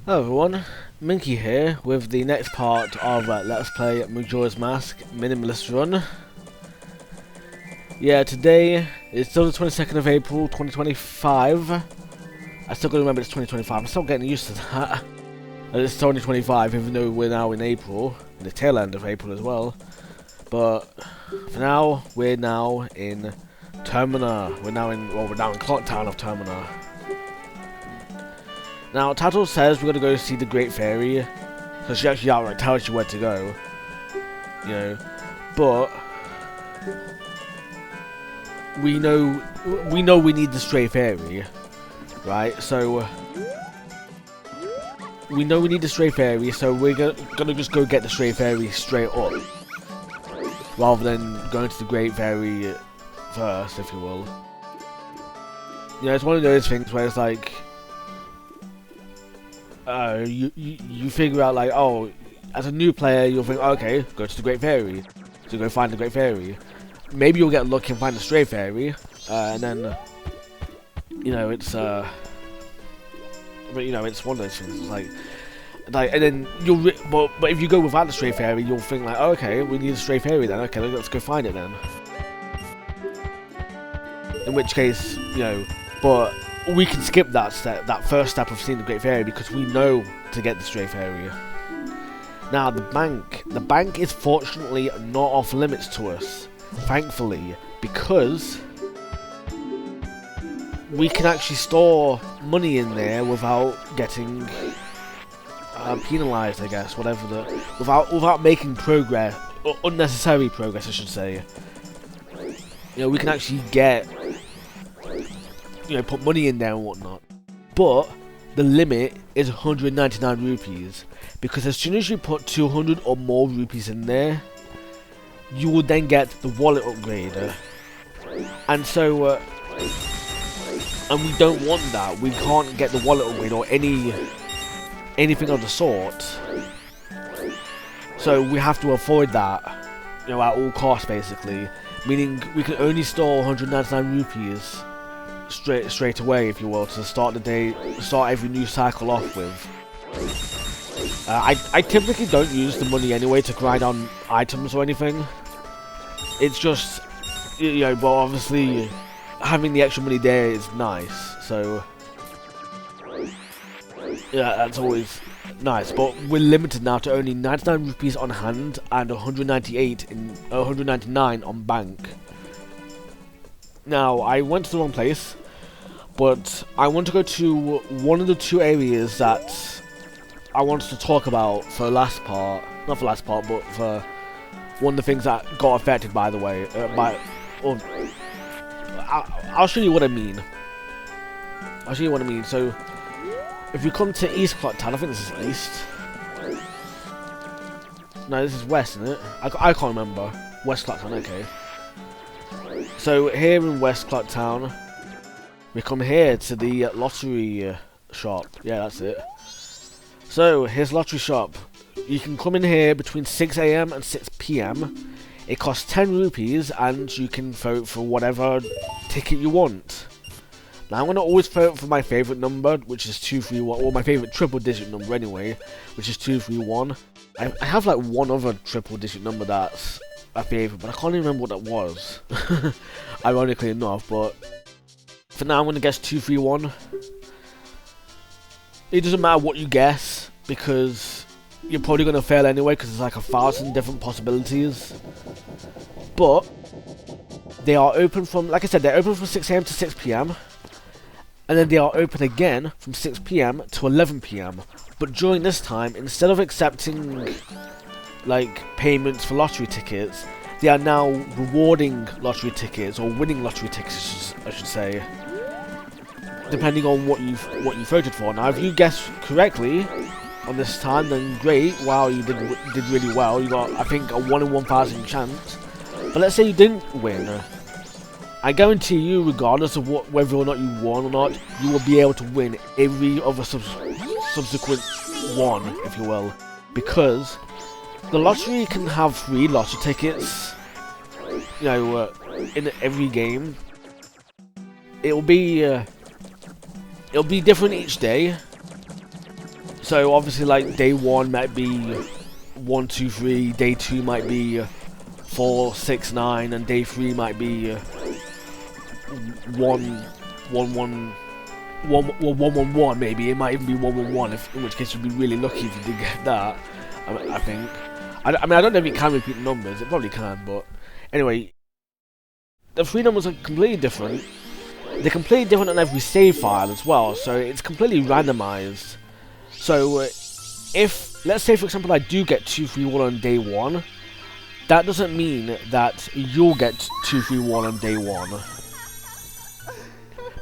Hello everyone, Minkey here with the next part of Let's Play Majora's Mask Minimalist Run. Yeah, today is still the 22nd of April 2025. I still gotta remember it's 2025, I'm still getting used to that. And it's 2025 even though we're now in April, the tail end of April as well. But for now, we're now in Taurmega. We're now in Clock Town of Taurmega. Now, title says we're gonna go see the Great Fairy, so she actually outright tells you where to go, you know. But we know we need the Stray Fairy, right? So we know we need the Stray Fairy, so we're gonna just go get the Stray Fairy straight up, rather than going to the Great Fairy first, if you will. You know, it's one of those things where it's like. You figure out like, oh, as a new player you'll think, okay, go to the Great Fairy, so go find the Great Fairy. Maybe you'll get lucky and find the Stray Fairy, and then you know it's but you know it's one of those things like and then you'll but if you go without the Stray Fairy you'll think like, oh, okay, we need a Stray Fairy then, okay, let's go find it then. In which case, you know, but we can skip that step, that first step of seeing the Great Fairy, because we know to get the Stray Fairy. Now the bank is fortunately not off limits to us, thankfully, because we can actually store money in there without getting penalised, I guess, without making progress, or unnecessary progress, I should say. You know, we can actually get, you know, put money in there and whatnot, but the limit is 199 rupees, because as soon as you put 200 or more rupees in there, you will then get the wallet upgrade, and so and we don't want that. We can't get the wallet upgrade or anything of the sort, so we have to avoid that, you know, at all costs, basically, meaning we can only store 199 rupees straight away, if you will, to start the day, start every new cycle off with. I typically don't use the money anyway to grind on items or anything. It's just, you know, but obviously having the extra money there is nice, so yeah, that's always nice. But we're limited now to only 99 rupees on hand and 199 on bank. Now, I went to the wrong place, but I want to go to one of the two areas that I wanted to talk about for the last part. Not for the last part, but for one of the things that got affected, by the way. I'll show you what I mean. So, if you come to East Clock Town, I think this is East. No, this is West, isn't it? I can't remember. West Clock Town, okay. So here in West Clock Town, we come here to the lottery shop. Yeah, that's it. So here's lottery shop. You can come in here between 6 AM and 6 PM. It costs 10 rupees and you can vote for whatever ticket you want. Now I'm going to always vote for my favourite number, which is 231, or my favourite triple digit number anyway, which is 231. I have like one other triple digit number that's my favourite, but I can't even remember what that was. Ironically enough, but for now I'm going to guess 231. It doesn't matter what you guess, because you're probably going to fail anyway, because there's like 1,000 different possibilities. But they are open from, like I said, they're open from 6 AM to 6 PM. And then they are open again from 6 PM to 11 PM. But during this time, instead of accepting like payments for lottery tickets, they are now rewarding lottery tickets, or winning lottery tickets, I should say, depending on what you voted for. Now, if you guessed correctly on this time, then great. Wow, you did really well. You got, I think, a 1 in 1,000 chance. But let's say you didn't win. I guarantee you, regardless of whether or not you won or not, you will be able to win every other subsequent one, if you will, because the lottery can have free lottery tickets, you know, in every game. It'll be different each day. So obviously, like day 1 might be 1, 2, 3. Day 2 might be 4, 6, 9, and day 3 might be 1, 1, 1. 1, 1, 1 maybe. It might even be 1, 1, 1. In which case you'd be really lucky if you did get that. I think. I mean, I don't know if it can repeat numbers. It probably can, but anyway, the 3 numbers are completely different. They're completely different on every save file as well, so it's completely randomized. So if, let's say for example, I do get 2, 3, 1 on day 1, that doesn't mean that you'll get 2, 3, 1 on day 1.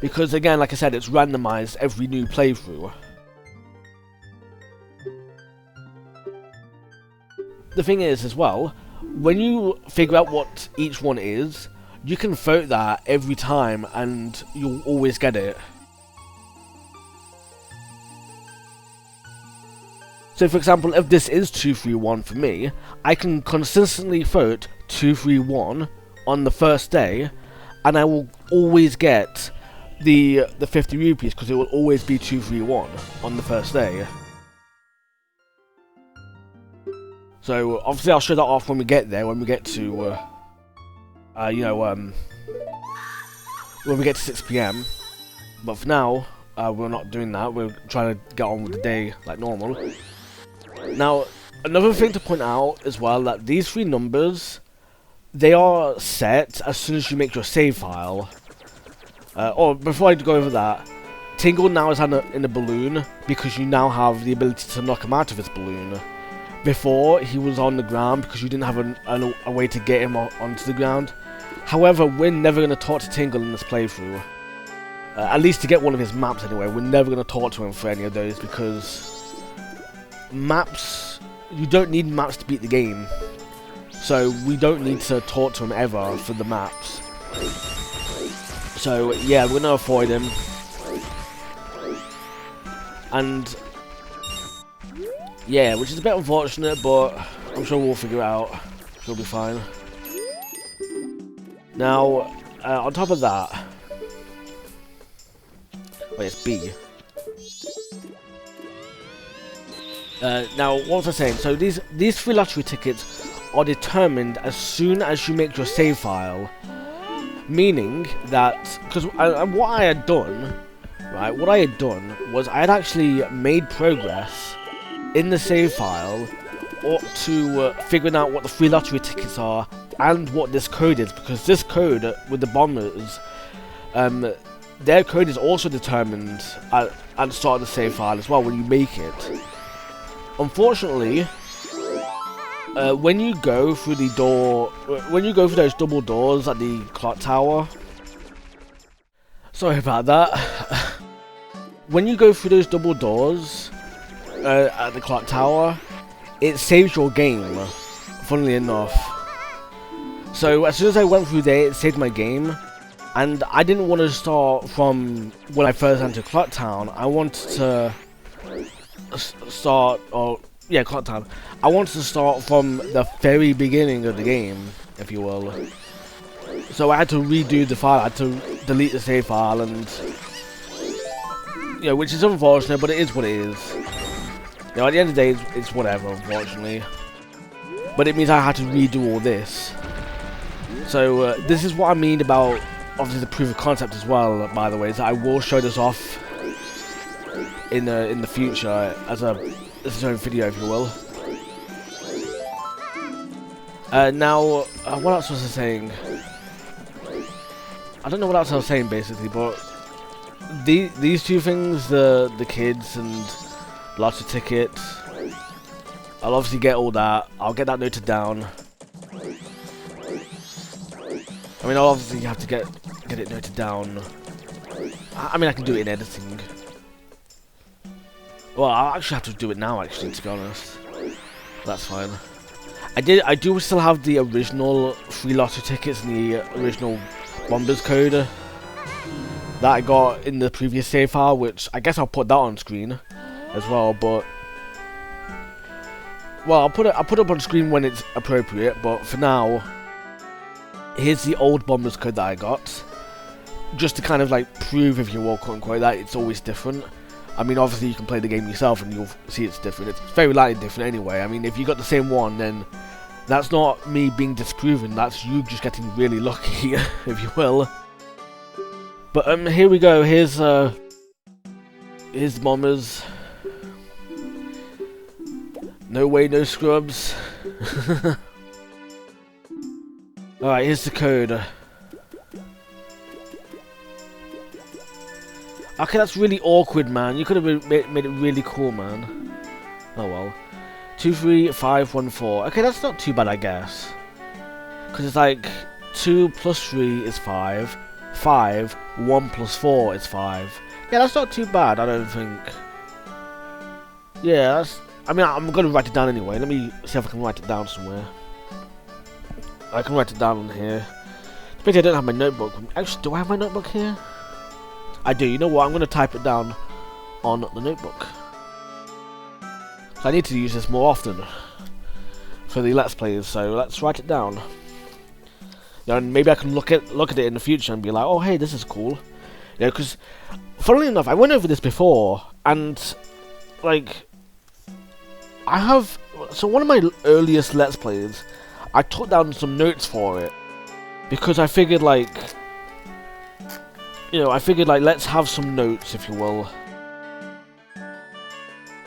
Because again, like I said, it's randomized every new playthrough. The thing is as well, when you figure out what each one is, you can vote that every time and you'll always get it. So for example, if this is 2, 3, 1 for me, I can consistently vote 2, 3, 1 on the first day, and I will always get the 50 rupees because it will always be 2, 3, 1 on the first day. So obviously I'll show that off when we get there, when we get to, when we get to 6 PM. But for now, we're not doing that. We're trying to get on with the day like normal. Now, another thing to point out as well, that these 3 numbers, they are set as soon as you make your save file. Or before I go over that, Tingle now is in a balloon because you now have the ability to knock him out of his balloon. Before, he was on the ground because you didn't have a way to get him onto the ground. However, we're never going to talk to Tingle in this playthrough. At least to get one of his maps anyway. We're never going to talk to him for any of those because maps, you don't need maps to beat the game. So we don't need to talk to him ever for the maps. So yeah, we're going to avoid him. And yeah, which is a bit unfortunate, but I'm sure we'll figure it out. It'll be fine. Now, on top of that... Wait, it's B. Now, what was I saying? So these 3 lottery tickets are determined as soon as you make your save file. Meaning that... Because what I had done... Right, what I had done was I had actually made progress in the save file to figuring out what the 3 lottery tickets are and what this code is, because this code with the bombers, their code is also determined at the start of the save file as well when you make it. Unfortunately, when you go through the door, when you go through those double doors at the clock tower, sorry about that. When you go through those double doors at the clock tower, it saves your game, funnily enough. So as soon as I went through there, it saved my game, and I didn't want to start from when I first entered Clock Town. I wanted to start, Clock Town. I wanted to start from the very beginning of the game, if you will. So I had to redo the file. I had to delete the save file, and which is unfortunate, but it is what it is. At the end of the day, it's whatever, unfortunately. But it means I had to redo all this. So this is what I mean about, obviously, the proof of concept as well, by the way, is that I will show this off in the future as its own video, if you will. Now, what else was I saying? I don't know what else I was saying, basically, but these 2 things, the kids and lots of tickets, I'll obviously get all that. I'll get that noted down. I mean, I'll obviously have to get it noted down. I mean, I can do it in editing. Well, I'll actually have to do it now, actually, to be honest. That's fine. I do still have the original 3 lottery tickets and the original Bombers code that I got in the previous save file, which I guess I'll put that on screen as well, but well, I'll put it up on screen when it's appropriate, but for now, here's the old Bombers code that I got, just to kind of like prove, if you will, quote unquote, that it's always different. I mean, obviously you can play the game yourself and you'll see it's different. It's very likely different anyway. I mean, if you got the same one, then that's not me being disproven. That's you just getting really lucky, if you will. But here we go. Here's the bombers. No way, no scrubs. Alright, here's the code. Okay, that's really awkward, man. You could have made it really cool, man. Oh well. 23514. Okay, that's not too bad, I guess. Because it's like 2 plus 3 is 5. 5. 1 plus 4 is 5. Yeah, that's not too bad, I don't think. Yeah, that's... I mean, I'm going to write it down anyway. Let me see if I can write it down somewhere. I can write it down on here. Maybe I don't have my notebook. Actually, do I have my notebook here? I do. You know what? I'm going to type it down on the notebook. So I need to use this more often for the Let's Plays. So let's write it down. And maybe I can look at it in the future and be like, oh, hey, this is cool. You know, because funnily enough, I went over this before, and like, I have. So one of my earliest Let's Plays, I took down some notes for it because I figured like. You know, I figured like let's have some notes, if you will.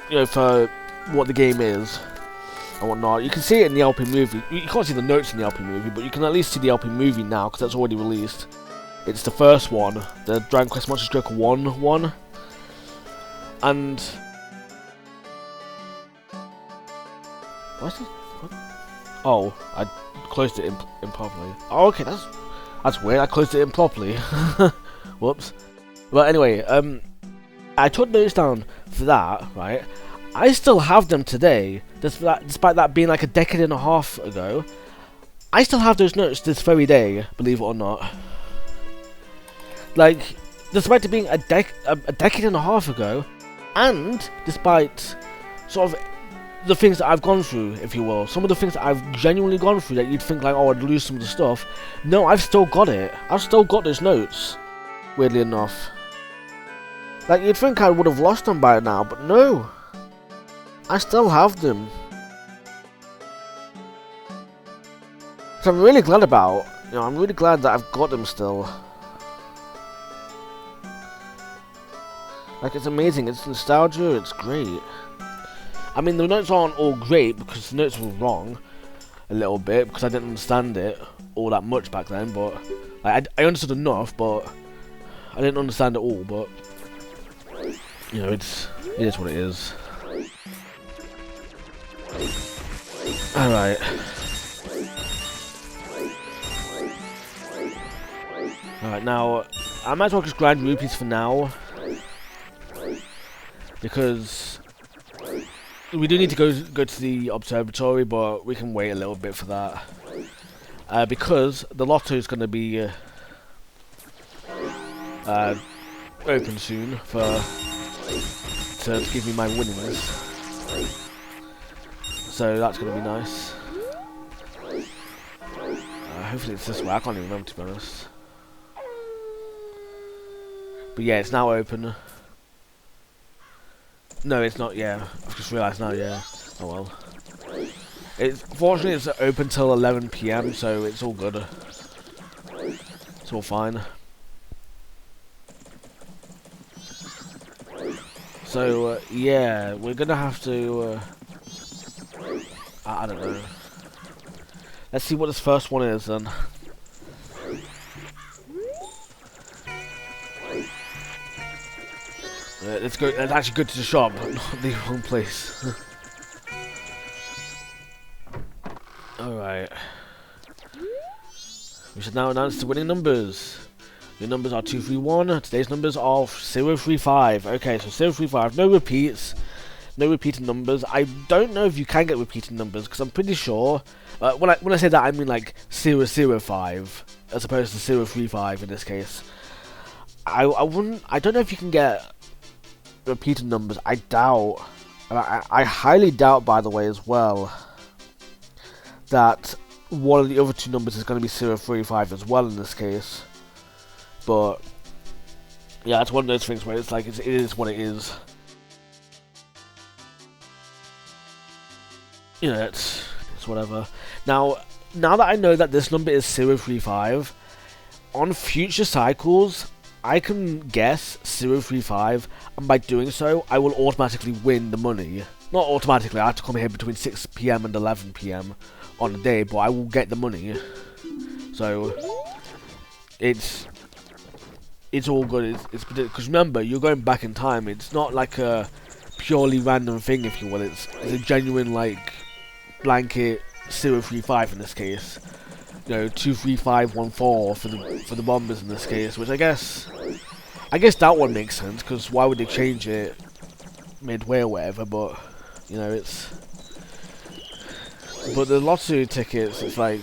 You know, for what the game is and whatnot. You can see it in the LP movie. You can't see the notes in the LP movie, but you can at least see the LP movie now because that's already released. It's the first one, the Dragon Quest Monsters Joker 1 one, and what's it? What? Oh, I closed it improperly. Oh, okay, that's weird. I closed it improperly. Whoops. Well, anyway, I took notes down for that, right? I still have them today, despite that being like a decade and a half ago. I still have those notes this very day, believe it or not. Like, despite it being a decade and a half ago, and despite sort of the things that I've gone through, if you will, some of the things that I've genuinely gone through that you'd think like, oh, I'd lose some of the stuff. No, I've still got it. I've still got those notes. Weirdly enough. Like, you'd think I would have lost them by now, but no. I still have them. So I'm really glad about, you know, I'm really glad that I've got them still. Like, it's amazing, it's nostalgia, it's great. I mean, the notes aren't all great because the notes were wrong a little bit because I didn't understand it all that much back then, but like, I understood enough, but I didn't understand it all, but you know, it is what it is. Alright. Alright, now I might as well just grind rupees for now. Because we do need to go to the observatory, but we can wait a little bit for that. Because the lotto is going to be open soon to give me my winnings, so that's gonna be nice. Hopefully it's this way. I can't even remember, to be honest. But yeah, it's now open. No, it's not. Yeah, I've just realised now. Yeah. Oh well. Fortunately, it's open till 11 PM, so it's all good. It's all fine. So, yeah, we're gonna have to, I don't know. Let's see what this first one is, then. Let's go, let's actually go to the shop, not the wrong place. Alright. We should now announce the winning numbers. Your numbers are 231. Today's numbers are 035. Okay, so 035. No repeats. No repeating numbers. I don't know if you can get repeating numbers because I'm pretty sure. When I say that, I mean like 005 as opposed to 035 in this case. I don't know if you can get repeating numbers. I doubt. I highly doubt, by the way, as well, that one of the other two numbers is going to be 035 as well in this case. But yeah, it's one of those things where it's like it is what it is. you know, it's whatever. Now that I know that this number is 035, on future cycles, I can guess 035, and by doing so, I will automatically win the money. Not automatically, I have to come here between 6 PM and 11 PM on a day, but I will get the money. So, it's all good. It's because remember, you're going back in time. It's not like a purely random thing, if you will. It's a genuine, like, blanket 035 in this case. You know, 23514 for the bombers in this case, which I guess that one makes sense, because why would they change it midway or whatever? But you know, but the lottery tickets, it's like,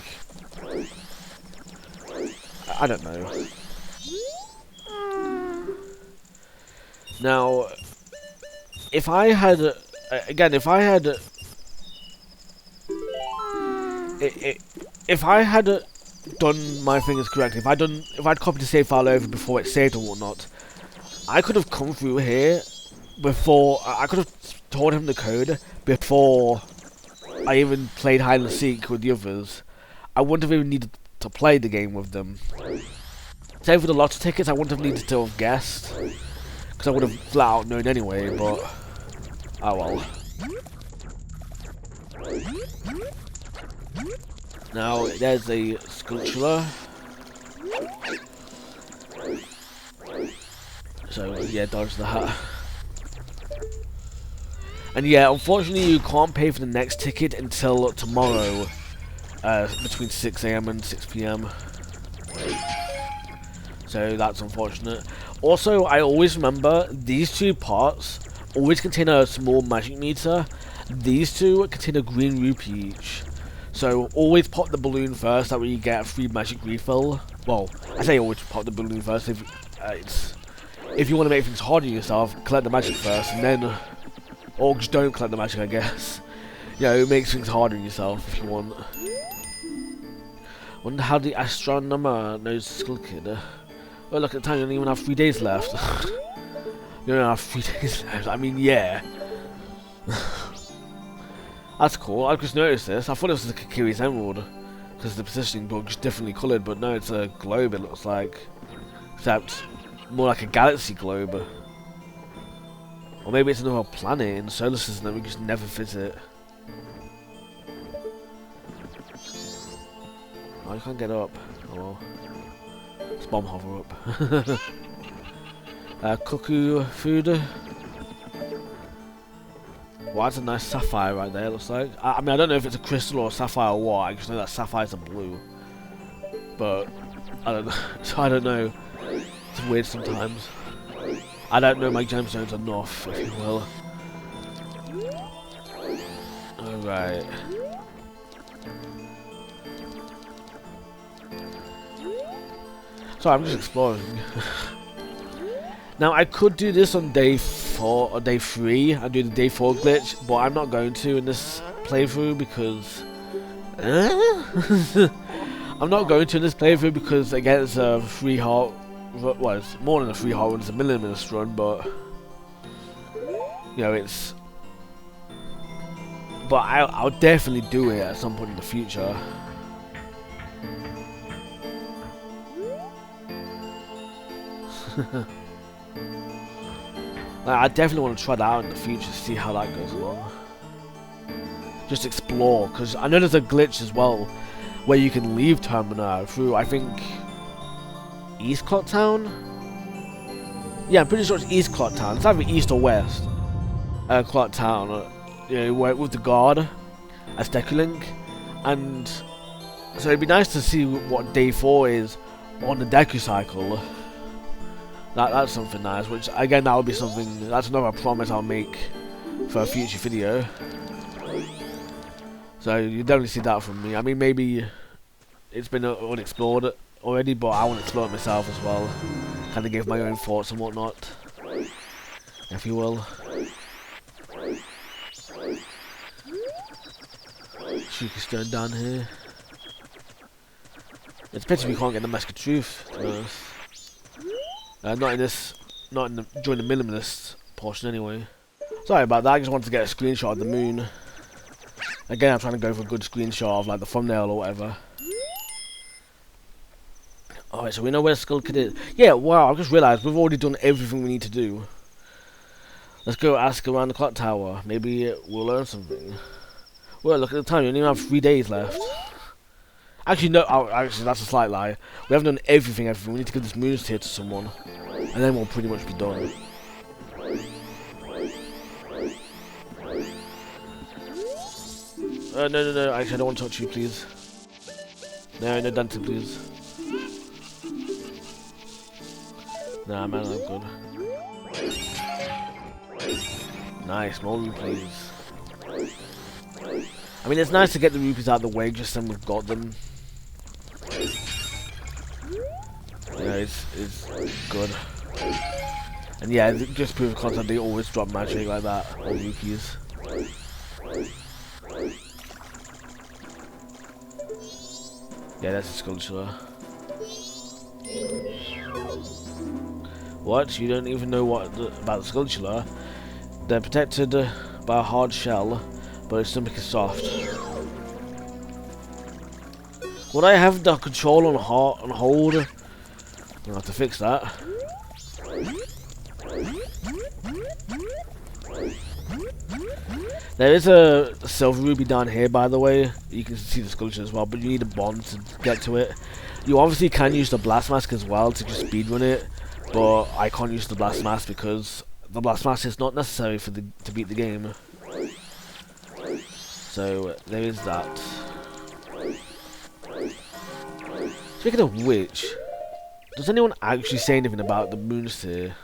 I don't know. Now, if I had done my things correctly, if I'd copied the save file over before it saved and whatnot, I could have come through here before. I could have taught him the code before I even played hide and seek with the others. I wouldn't have even needed to play the game with them. Same for the lotto tickets, I wouldn't have needed to have guessed, because I would have flat out known anyway. But oh well. Now, there's a sculpture. So, yeah, dodge that. And yeah, unfortunately you can't pay for the next ticket until tomorrow, between 6 AM and 6 PM. So, that's unfortunate. Also, I always remember, these two parts always contain a small magic meter. These two contain a green rupee each. So always pop the balloon first, that way you get a free magic refill. Well, I say always pop the balloon first. If you want to make things harder on yourself, collect the magic first, and then, or just don't collect the magic, I guess. You know, it makes things harder on yourself if you want. Wonder how the astronomer knows the Skull Kid. Oh, look at the time, you don't even have 3 days left. You don't have 3 days left. I mean, yeah. That's cool. I just noticed this. I thought it was a Kikiri's Emerald because the positioning book's differently coloured, but no, it's a globe. It looks like, except more like a galaxy globe, or maybe it's another planet in the solar system that we just never visit. Oh, you can't get up. Oh well. Let's bomb hover up. Cuckoo food. Well, that's a nice sapphire right there, it looks like. I mean, I don't know if it's a crystal or a sapphire or what, I just know that sapphires are blue. But, I don't know. So I don't know. It's weird sometimes. I don't know my gemstones enough, if you will. Alright. Sorry, I'm just exploring. Now, I could do this on day 4 or day 3 and do the day 4 glitch, but I'm not going to in this playthrough because... I'm not going to in this playthrough because, again, it's a 3 heart... Well, it's more than a 3 heart run, it's a minimalist run, but... You know, it's... But I'll definitely do it at some point in the future. Like, I definitely want to try that out in the future to see how that goes along. Just explore, because I know there's a glitch as well where you can leave Taurmega through, I think, East Clock Town? Yeah, I'm pretty sure it's East Clock Town. It's either East or West Clock Town, you know, with the guard as Deku-Link. And so it'd be nice to see what day 4 is on the Deku cycle. That's something nice, which again, that would be something, that's another promise I'll make for a future video. So you definitely see that from me. I mean, maybe it's been unexplored already, but I want to explore it myself as well. Kind of give my own thoughts and whatnot, if you will. Shuki Stone down here. It's a pity we can't get the Mask of Truth, to be honest. During the minimalist portion anyway. Sorry about that, I just wanted to get a screenshot of the moon. Again, I'm trying to go for a good screenshot of like the thumbnail or whatever. Alright, so we know where Skull Kid is. Yeah, wow, I just realised we've already done everything we need to do. Let's go ask around the clock tower. Maybe we'll learn something. Well, look at the time, we only have 3 days left. Actually, no, actually, that's a slight lie. We haven't done everything. We need to give this moon's tier to someone. And then we'll pretty much be done. No, actually, I don't want to touch you, please. No, dancing, please. Nah, man, I'm good. Nice, more rupees. I mean, it's nice to get the rupees out of the way, just then we've got them. Yeah, it's good. And yeah, just proof of concept, they always drop magic like that, or rupees. Yeah, that's a sculpture. What? You don't even know about the sculpture? They're protected by a hard shell, but its stomach is soft. Would I have the control on hold? I'll have to fix that. There is a silver ruby down here, by the way. You can see the sculpture as well, but you need a bond to get to it. You obviously can use the blast mask as well to just speedrun it, but I can't use the blast mask because the blast mask is not necessary for to beat the game. So there is that. Speaking of which, does anyone actually say anything about the moons here?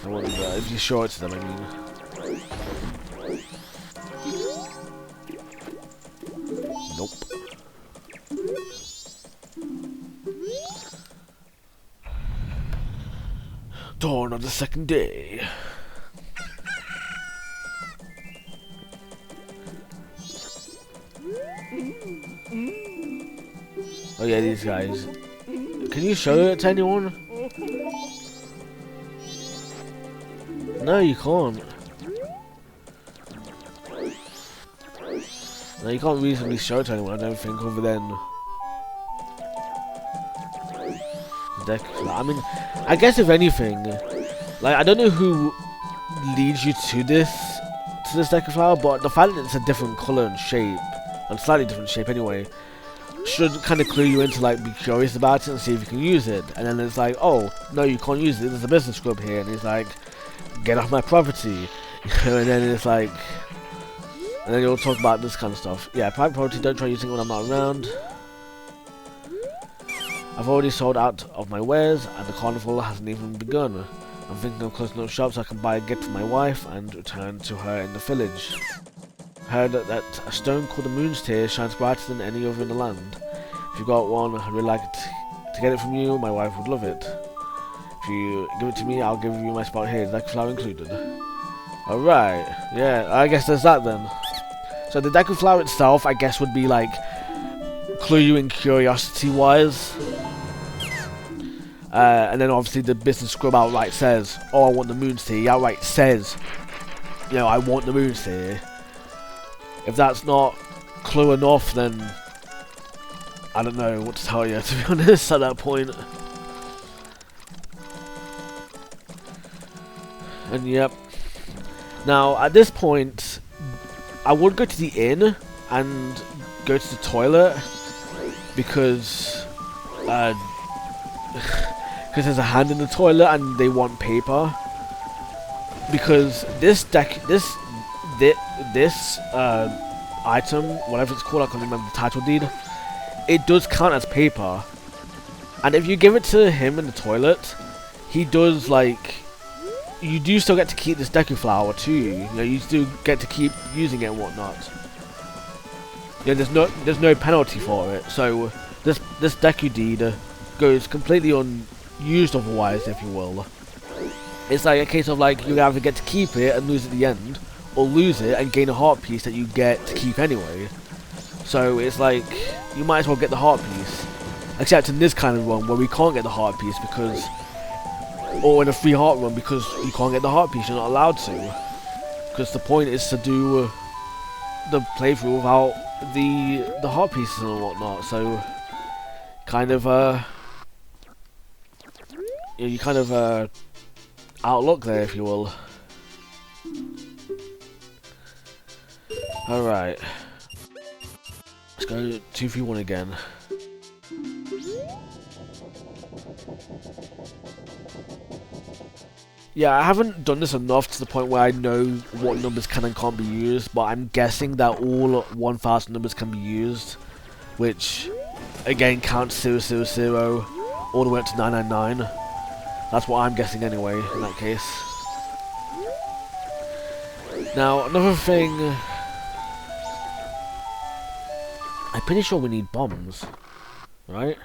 I wonder if you show it to them, I mean. Nope. Dawn of the second day. Oh yeah, these guys. Can you show it to anyone? No, you can't. No, you can't reasonably show it to anyone, I don't think, other than the deck. I mean, I guess if anything, like, I don't know who leads you to this deck of flower, but the fact that it's a different colour and shape, and slightly different shape anyway, should kind of clue you into, like, be curious about it and see if you can use it. And then it's like, oh, no, you can't use it, there's a business scrub here, and he's like, get off my property. And then it's like, and then you'll talk about this kind of stuff. Yeah, private property, don't try using it when I'm not around. I've already sold out of my wares, and the carnival hasn't even begun. I'm thinking of closing up shop so I can buy a gift for my wife and return to her in the village. Heard that a stone called the Moon's Tear shines brighter than any other in the land. If you got one, I'd really like to get it from you. My wife would love it. If you give it to me, I'll give you my spot here. Deck of flower included. Alright, yeah, I guess there's that then. So the deck of flower itself, I guess, would be like clue you in curiosity wise. And then obviously the business scrub outright says, oh, I want the Moon's Tear. He outright says, you know, I want the Moon's Tear. If that's not clue enough, then I don't know what to tell you, to be honest, at that point. And yep. Now, at this point, I would go to the inn and go to the toilet because there's a hand in the toilet and they want paper. Because this deck, this item, whatever it's called, I can't remember the title deed, it does count as paper. And if you give it to him in the toilet, he does, like, you do still get to keep this Deku Flower too. You know, you still get to keep using it and whatnot. Yeah, there's no penalty for it. So this Deku deed goes completely unused otherwise, if you will. It's like a case of like you either get to keep it and lose at the end, or lose it and gain a heart piece that you get to keep anyway. So it's like you might as well get the heart piece. Except in this kind of run where we can't get the heart piece because, or in a free heart run because you can't get the heart piece, you're not allowed to. Because the point is to do the playthrough without the heart pieces and whatnot. So kind of you kind of outlook there, if you will. All right, let's go 2-3-1 again. Yeah, I haven't done this enough to the point where I know what numbers can and can't be used, but I'm guessing that all 1000 numbers can be used, which again counts 000 all the way up to 999. That's what I'm guessing anyway, in that case. Now, another thing, I'm pretty sure we need bombs, right?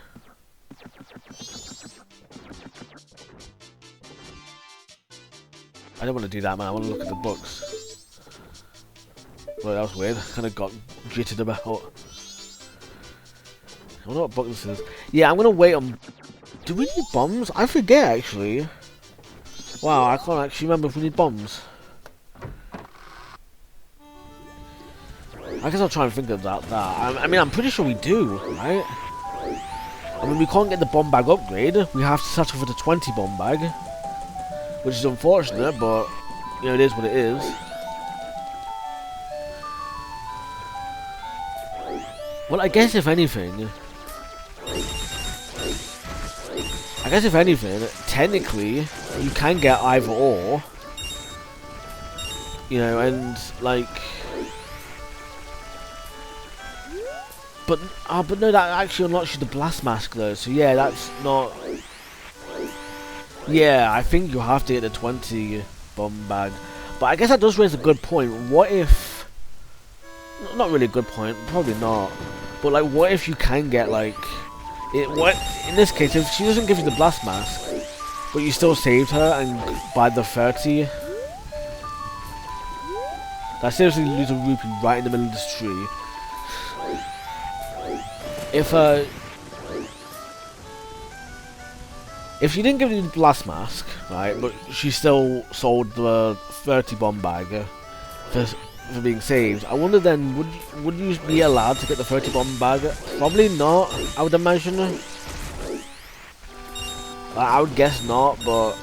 I don't want to do that, man. I want to look at the books. Well, that was weird. Kind of got jittered about. I wonder what book this is. Yeah, I'm gonna wait on. Do we need bombs? I forget actually. Wow, I can't actually remember if we need bombs. I guess I'll try and think about that. I mean, I'm pretty sure we do, right? I mean, we can't get the bomb bag upgrade. We have to settle for the 20 bomb bag. Which is unfortunate, but, you know, it is what it is. Well, I guess if anything, technically, you can get either or. You know, and, like... But no, that actually unlocks you the blast mask, though, so yeah, that's not... Yeah, I think you have to get the 20 bomb bag. But I guess that does raise a good point. What if... Not really a good point, probably not. But like, what if you can get like... What in this case, if she doesn't give you the blast mask, but you still saved her and buy the 30... That seriously lose a rupee right in the middle of this tree. If she didn't give you the blast mask, right, but she still sold the 30 bomb bag for being saved, I wonder then, would you be allowed to get the 30 bomb bag? Probably not, I would imagine. I would guess not, but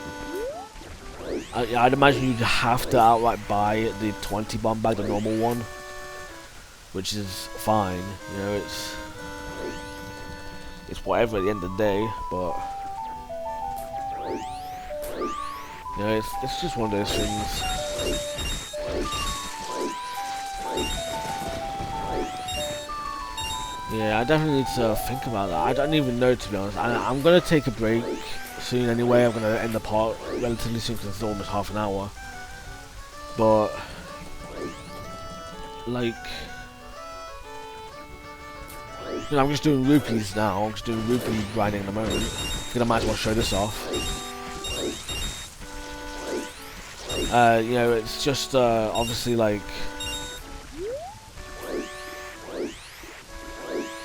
I'd imagine you'd have to outright buy the 20 bomb bag, the normal one, which is fine. You know, it's whatever at the end of the day, but. You know, it's just one of those things. Yeah, I definitely need to think about that. I don't even know, to be honest. I'm going to take a break soon anyway. I'm going to end the part relatively soon because it's almost half an hour. But, like... You know, I'm just doing rupees now. I'm just doing rupee grinding at the moment. I think I might as well show this off. You know, it's just obviously like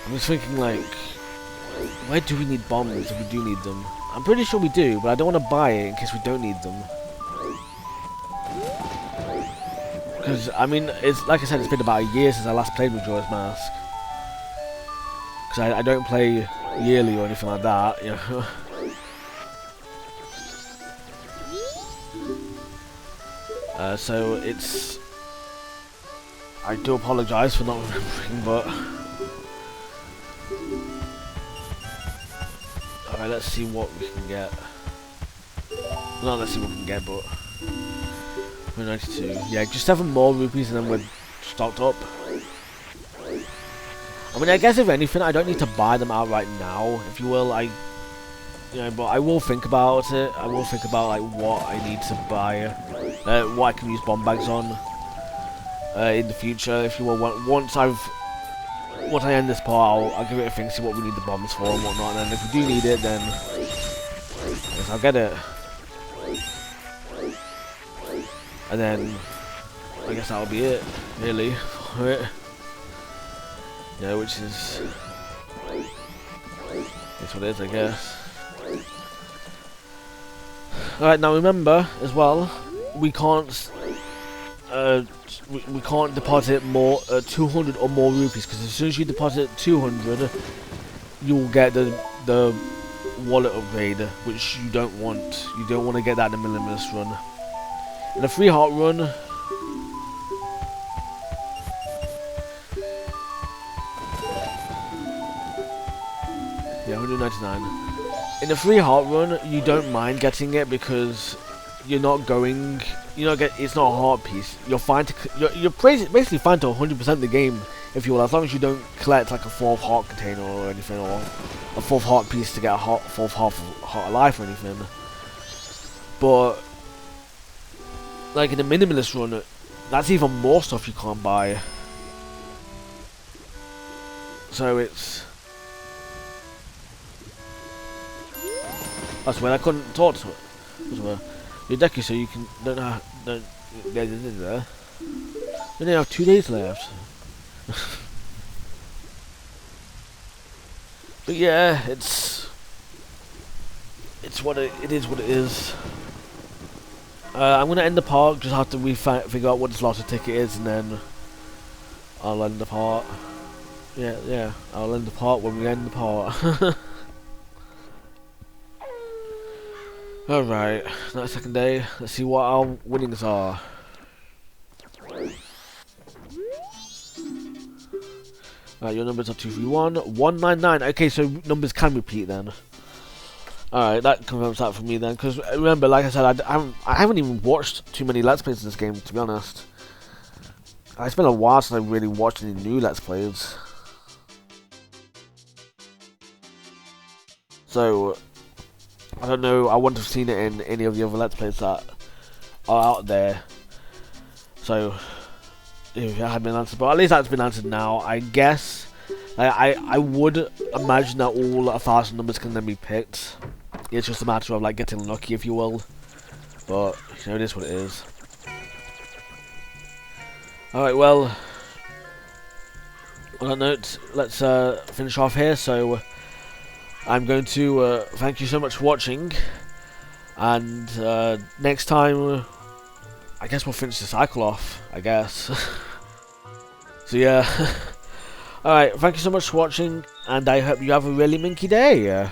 I'm just thinking like, where do we need bombs if we do need them? I'm pretty sure we do, but I don't want to buy it in case we don't need them. Because I mean, it's like I said, it's been about a year since I last played Majora's Mask. Because I don't play yearly or anything like that, you know. So it's... I do apologise for not remembering, but... Alright, let's see what we can get. Not let's see what we can get, but... 192. Yeah, just 7 more rupees and then we're stocked up. I mean, I guess if anything, I don't need to buy them outright now, if you will. You know, but I will think about it. I will think about like what I need to buy, what I can use bomb bags on in the future. If you will, once I end this part, I'll give it a think, see what we need the bombs for and whatnot. And then if we do need it, then I guess I'll get it. And then I guess that'll be it, really, for it. Yeah, which is what it is, I guess. Alright, now remember, as well, we can't... we can't deposit more 200 or more rupees, because as soon as you deposit 200, you'll get the wallet upgrade, which you don't want. You don't want to get that in the Minimalist Run. In a free heart run, yeah, 199. In a free heart run, you don't mind getting it because you're not going. It's not a heart piece. You're fine to. You're basically fine to 100% the game if you will, as long as you don't collect like a 4th heart container or anything, or a 4th heart piece to get a 4th heart of life or anything. But like in the Minimalist Run, that's even more stuff you can't buy. So it's. That's when I couldn't talk to it. Your deck is so you can don't there. We only have 2 days left. But yeah, it's what it is. What it is. I'm gonna end the part. Just have to figure out what this Lotto ticket is, and then I'll end the part. Yeah. I'll end the part when we end the part. Alright, that's second day. Let's see what our winnings are. Alright, your numbers are 231, 199. Okay, so numbers can repeat then. Alright, that confirms that for me then. Because remember, like I said, I haven't even watched too many Let's Plays in this game, to be honest. It's been a while since I really watched any new Let's Plays. So I don't know, I wouldn't have seen it in any of the other Let's Plays that are out there. So, if it had been answered, but at least that's been answered now, I guess. I would imagine that all 1,000 numbers can then be picked. It's just a matter of like getting lucky, if you will. But, you know, it is what it is. Alright, well, on that note, let's finish off here. So, I'm going to thank you so much for watching, and next time, I guess we'll finish the cycle off, I guess. So yeah, alright, thank you so much for watching, and I hope you have a really minky day.